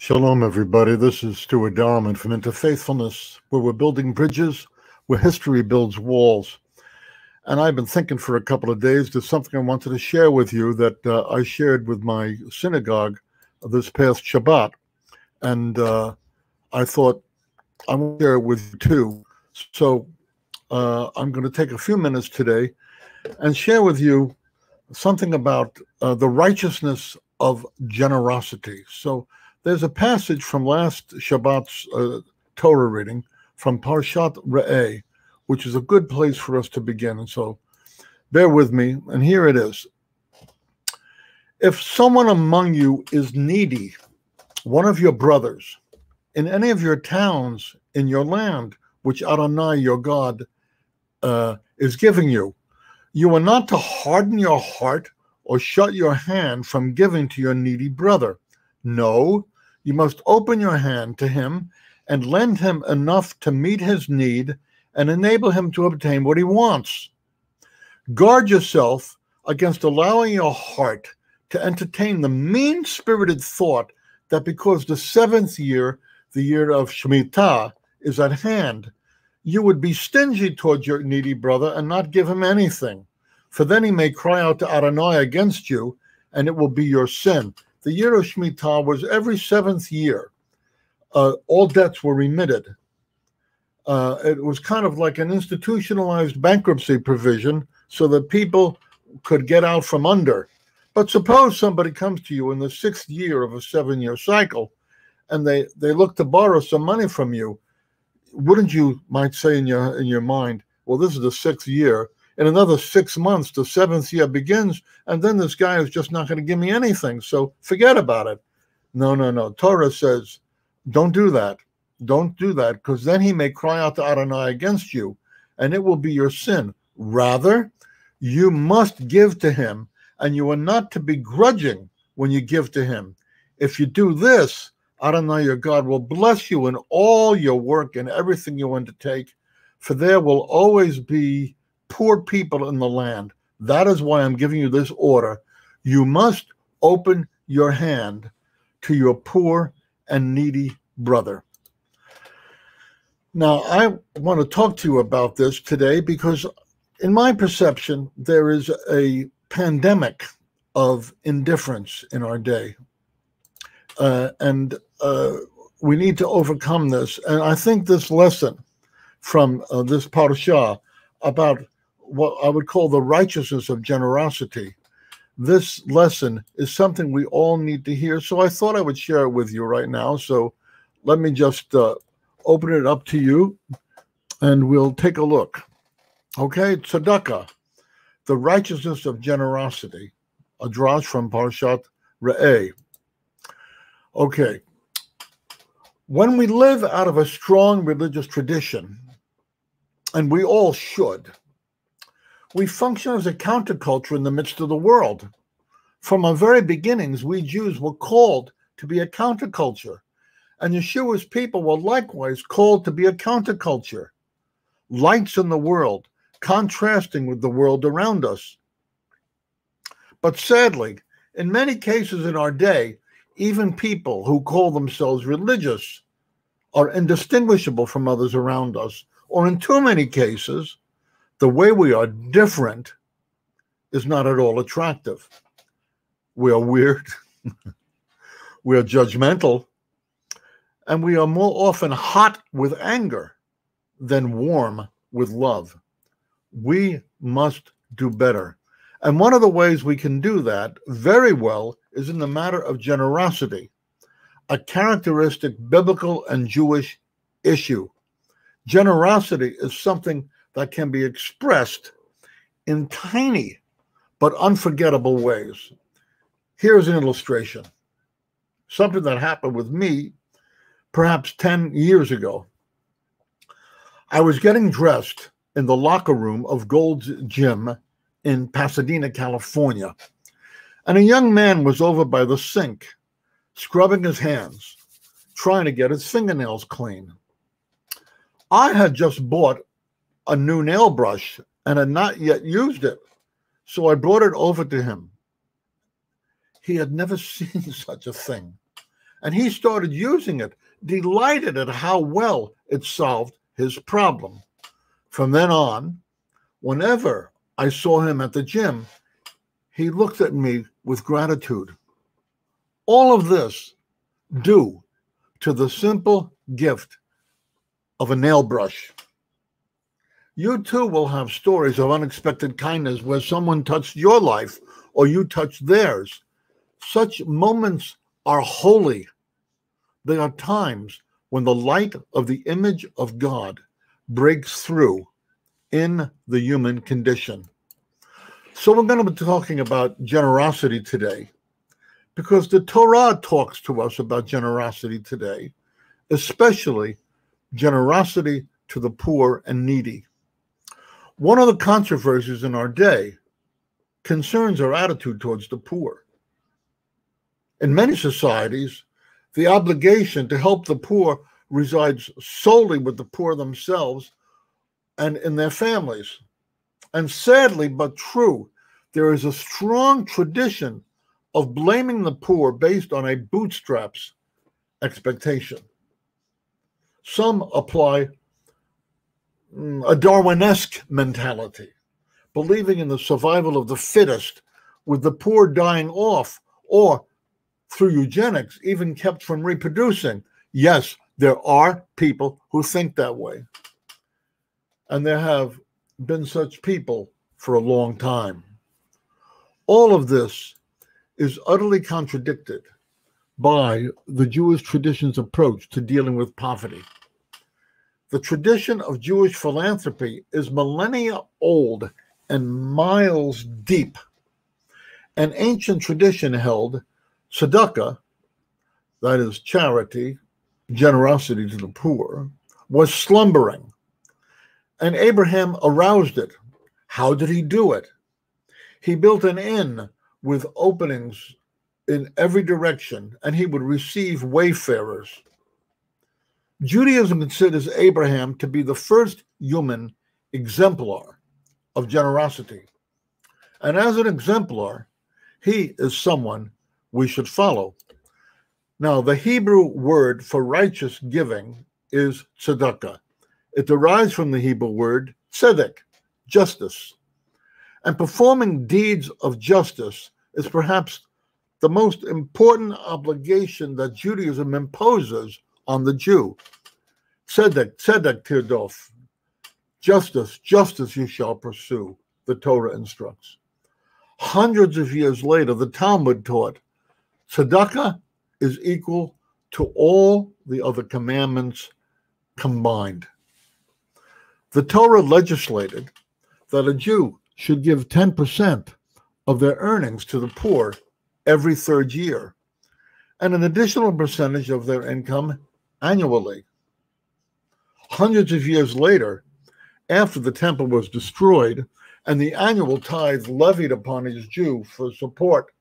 Shalom, everybody. This is Stuart Darman from Interfaithfulness, where we're building bridges, where history builds walls. And I've been thinking for a couple of days, there's something I wanted to share with you that I shared with my synagogue this past Shabbat. And I thought I want to share it with you too. So I'm going to take a few minutes today and share with you something about the righteousness of generosity. So there's a passage from last Shabbat's Torah reading from Parshat Re'eh, which is a good place for us to begin. And so bear with me, and here it is. If someone among you is needy, one of your brothers, in any of your towns in your land, which Adonai, your God, is giving you, you are not to harden your heart or shut your hand from giving to your needy brother. No, you must open your hand to him and lend him enough to meet his need and enable him to obtain what he wants. Guard yourself against allowing your heart to entertain the mean-spirited thought that because the seventh year, the year of Shemitah, is at hand, you would be stingy towards your needy brother and not give him anything. For then he may cry out to Adonai against you, and it will be your sin. The year of Shemitah was every seventh year. All debts were remitted. It was kind of like an institutionalized bankruptcy provision so that people could get out from under. But suppose somebody comes to you in the sixth year of a 7-year cycle, and they look to borrow some money from you. Wouldn't you might say in your mind, well, this is the sixth year. In another 6 months, the seventh year begins, and then this guy is just not going to give me anything, so forget about it. No. Torah says, don't do that. Don't do that, because then he may cry out to Adonai against you, and it will be your sin. Rather, you must give to him, and you are not to be grudging when you give to him. If you do this, Adonai your God will bless you in all your work and everything you undertake, for there will always be poor people in the land. That is why I'm giving you this order. You must open your hand to your poor and needy brother. Now, I want to talk to you about this today because in my perception, there is a pandemic of indifference in our day. And we need to overcome this. And I think this lesson from this parashah about what I would call the righteousness of generosity, this lesson is something we all need to hear. So I thought I would share it with you right now. So let me just open it up to you and we'll take a look. Okay, TZEDAKAH, the righteousness of generosity, a drash from Parshat Re'eh. Okay, when we live out of a strong religious tradition, and we all should, we function as a counterculture in the midst of the world. From our very beginnings, we Jews were called to be a counterculture, and Yeshua's people were likewise called to be a counterculture, lights in the world, contrasting with the world around us. But sadly, in many cases in our day, even people who call themselves religious are indistinguishable from others around us, or in too many cases, the way we are different is not at all attractive. We are weird, we are judgmental, and we are more often hot with anger than warm with love. We must do better. And one of the ways we can do that very well is in the matter of generosity, a characteristic biblical and Jewish issue. Generosity is something that can be expressed in tiny but unforgettable ways. Here's an illustration. Something that happened with me perhaps 10 years ago. I was getting dressed in the locker room of Gold's Gym in Pasadena, California, and a young man was over by the sink, scrubbing his hands, trying to get his fingernails clean. I had just bought a new nail brush and had not yet used it, so I brought it over to him. He had never seen such a thing. and he started using it, delighted at how well it solved his problem. From then on, whenever I saw him at the gym, he looked at me with gratitude. All of this due to the simple gift of a nail brush. You too will have stories of unexpected kindness where someone touched your life or you touched theirs. Such moments are holy. They are times when the light of the image of God breaks through in the human condition. So we're going to be talking about generosity today, because the Torah talks to us about generosity today, especially generosity to the poor and needy. One of the controversies in our day concerns our attitude towards the poor. In many societies, the obligation to help the poor resides solely with the poor themselves and in their families. And sadly but true, there is a strong tradition of blaming the poor based on a bootstraps expectation. Some apply a Darwinesque mentality, believing in the survival of the fittest, with the poor dying off, or through eugenics, even kept from reproducing. Yes, there are people who think that way. And there have been such people for a long time. All of this is utterly contradicted by the Jewish tradition's approach to dealing with poverty. The tradition of Jewish philanthropy is millennia old and miles deep. An ancient tradition held tzedakah, that is charity, generosity to the poor, was slumbering. And Abraham aroused it. How did he do it? He built an inn with openings in every direction, and he would receive wayfarers. Judaism considers Abraham to be the first human exemplar of generosity. And as an exemplar, he is someone we should follow. Now, the Hebrew word for righteous giving is tzedakah. It derives from the Hebrew word tzedek, justice. And performing deeds of justice is perhaps the most important obligation that Judaism imposes on the Jew. Tzedek, tzedek tirdof. Justice, justice you shall pursue, the Torah instructs. Hundreds of years later, the Talmud taught tzedakah is equal to all the other commandments combined. The Torah legislated that a Jew should give 10% of their earnings to the poor every third year, and an additional percentage of their income annually. Hundreds of years later, after the temple was destroyed and the annual tithe levied upon each Jew for support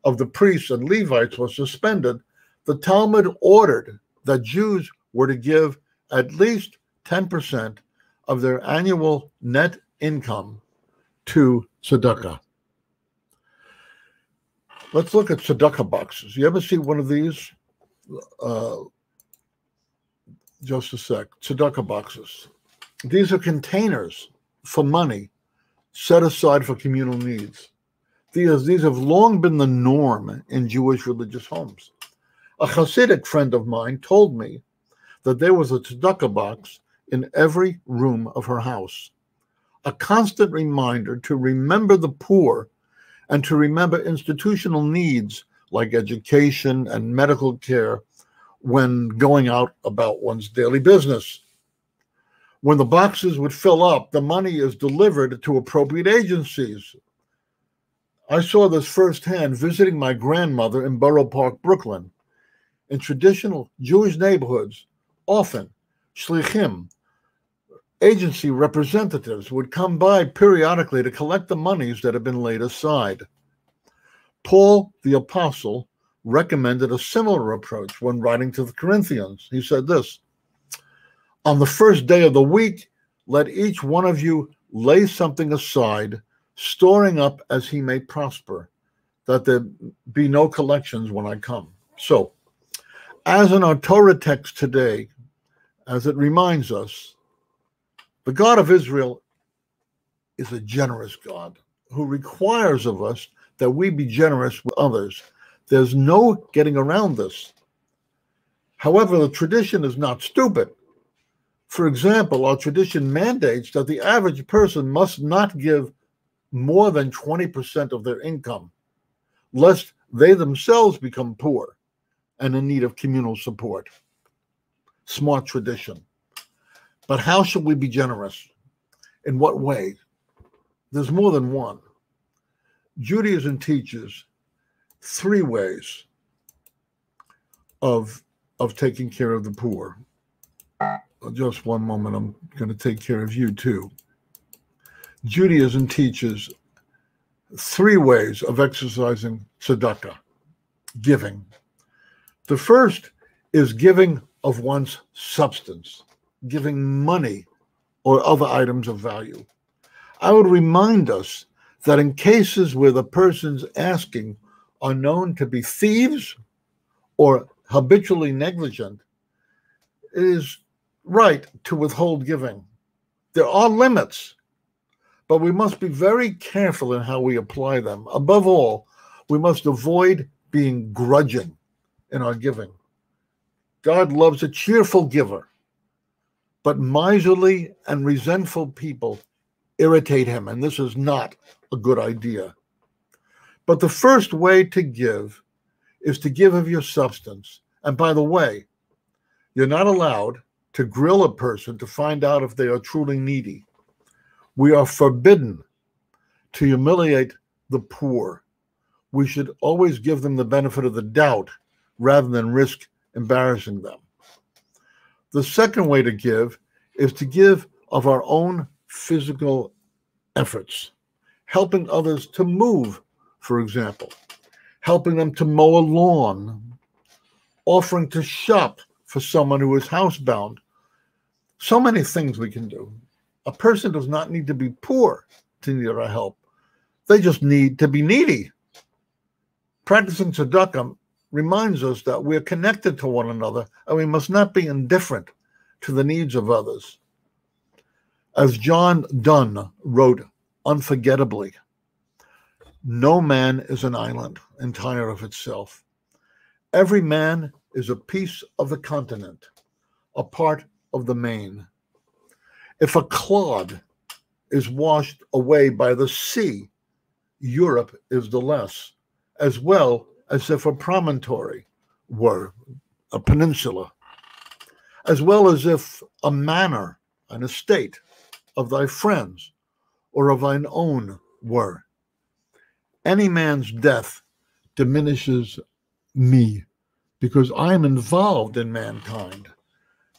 of the priests and Levites was suspended, the Talmud ordered that Jews were to give at least 10% of their annual net income to tzedakah. Let's look at tzedakah boxes. You ever see one of these? Just a sec. Tzedakah boxes. These are containers for money set aside for communal needs. These have long been the norm in Jewish religious homes. A Hasidic friend of mine told me that there was a tzedakah box in every room of her house, a constant reminder to remember the poor and to remember institutional needs like education and medical care when going out about one's daily business. When the boxes would fill up, the money is delivered to appropriate agencies. I saw this firsthand visiting my grandmother in Borough Park, Brooklyn. In traditional Jewish neighborhoods, often shlichim, agency representatives, would come by periodically to collect the monies that had been laid aside. Paul the Apostle recommended a similar approach when writing to the Corinthians. He said this: "On the first day of the week, let each one of you lay something aside, storing up as he may prosper, that there be no collections when I come." So, As in our Torah text today, as it reminds us, the God of Israel is a generous God who requires of us that we be generous with others. There's no getting around this. However, the tradition is not stupid. For example, our tradition mandates that the average person must not give more than 20% of their income, lest they themselves become poor and in need of communal support. Smart tradition. But how should we be generous? In what way? There's more than one. Judaism teaches 3 ways of taking care of the poor. Just one moment, I'm going to take care of you too. Judaism teaches 3 ways of exercising tzedakah, giving. The first is giving of one's substance, giving money or other items of value. I would remind us that in cases where the persons asking are known to be thieves or habitually negligent, it is right to withhold giving. There are limits, but we must be very careful in how we apply them. Above all, we must avoid being grudging in our giving. God loves a cheerful giver, but miserly and resentful people irritate him, and this is not a good idea. But the first way to give is to give of your substance. And by the way, you're not allowed to grill a person to find out if they are truly needy. We are forbidden to humiliate the poor. We should always give them the benefit of the doubt rather than risk embarrassing them. The second way to give is to give of our own physical efforts, helping others to move, for example, helping them to mow a lawn, offering to shop for someone who is housebound. So many things we can do. A person does not need to be poor to need our help. They just need to be needy. Practicing tzedakah reminds us that we're connected to one another and we must not be indifferent to the needs of others. As John Donne wrote unforgettably, no man is an island entire of itself. Every man is a piece of the continent, a part of the main. If a clod is washed away by the sea, Europe is the less, as well as if a promontory were a peninsula, as well as if a manor, an estate of thy friends or of thine own were. Any man's death diminishes me because I am involved in mankind,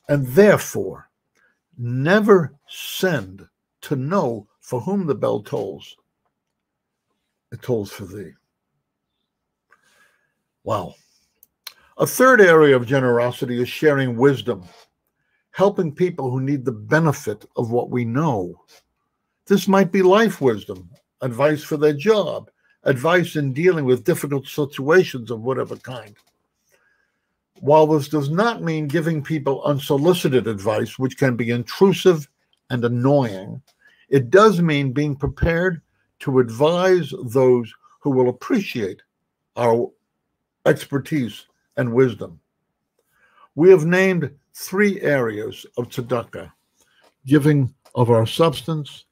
and therefore never send to know for whom the bell tolls. It tolls for thee. Wow. A third area of generosity is sharing wisdom, helping people who need the benefit of what we know. This might be life wisdom, advice for their job, advice in dealing with difficult situations of whatever kind. While this does not mean giving people unsolicited advice, which can be intrusive and annoying, it does mean being prepared to advise those who will appreciate our expertise and wisdom. We have named 3 areas of tzedakah: giving of our substance,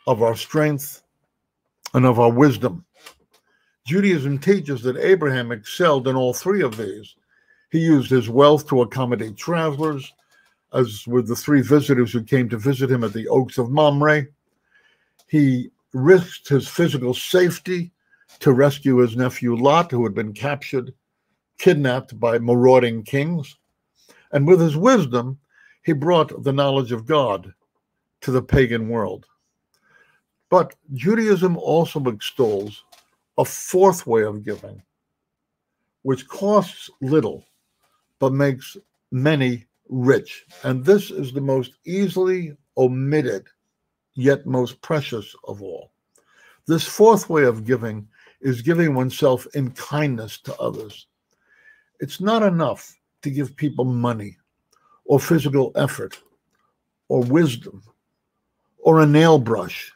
of our strength, and of our wisdom. Judaism teaches that Abraham excelled in all 3 of these. He used his wealth to accommodate travelers, as with the 3 visitors who came to visit him at the Oaks of Mamre. He risked his physical safety to rescue his nephew Lot, who had been kidnapped by marauding kings. And with his wisdom, he brought the knowledge of God to the pagan world. But Judaism also extols a 4th way of giving, which costs little, but makes many rich. And this is the most easily omitted, yet most precious of all. This 4th way of giving is giving oneself in kindness to others. It's not enough to give people money or physical effort or wisdom or a nail brush.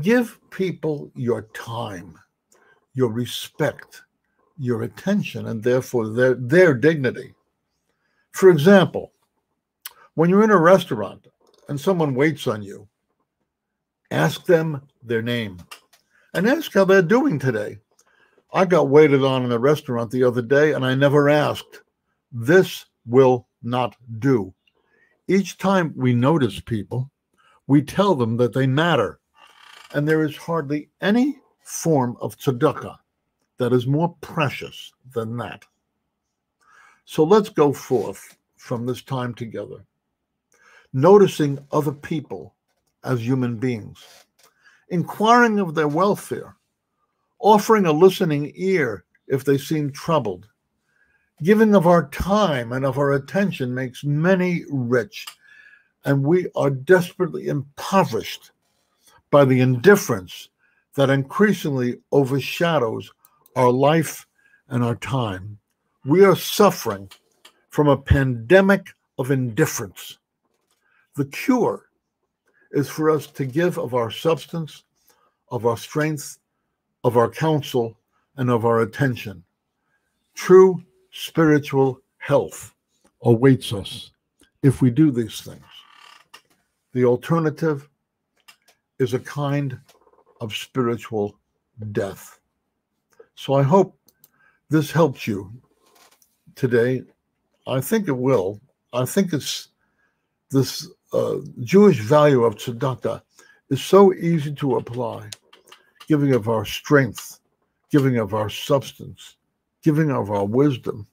Give people your time, your respect, your attention, and therefore their dignity. For example, when you're in a restaurant and someone waits on you, ask them their name and ask how they're doing today. I got waited on in a restaurant the other day and I never asked. This will not do. Each time we notice people, we tell them that they matter. And there is hardly any form of tzedakah that is more precious than that. So let's go forth from this time together, noticing other people as human beings, inquiring of their welfare, offering a listening ear if they seem troubled. Giving of our time and of our attention makes many rich, and we are desperately impoverished by the indifference that increasingly overshadows our life and our time. We are suffering from a pandemic of indifference. The cure is for us to give of our substance, of our strength, of our counsel, and of our attention. True spiritual health awaits us if we do these things. The alternative is a kind of spiritual death. So I hope this helps you today. I think it will. I think it's this Jewish value of tzedakah is so easy to apply. Giving of our strength, giving of our substance, giving of our wisdom,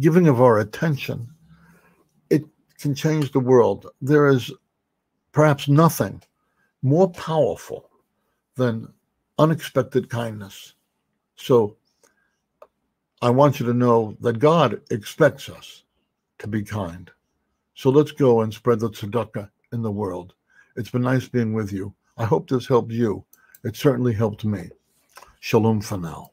giving of our attention. It can change the world. There is perhaps nothing more powerful than unexpected kindness. So I want you to know that God expects us to be kind. So let's go and spread the tzedakah in the world. It's been nice being with you. I hope this helped you. It certainly helped me. Shalom for now.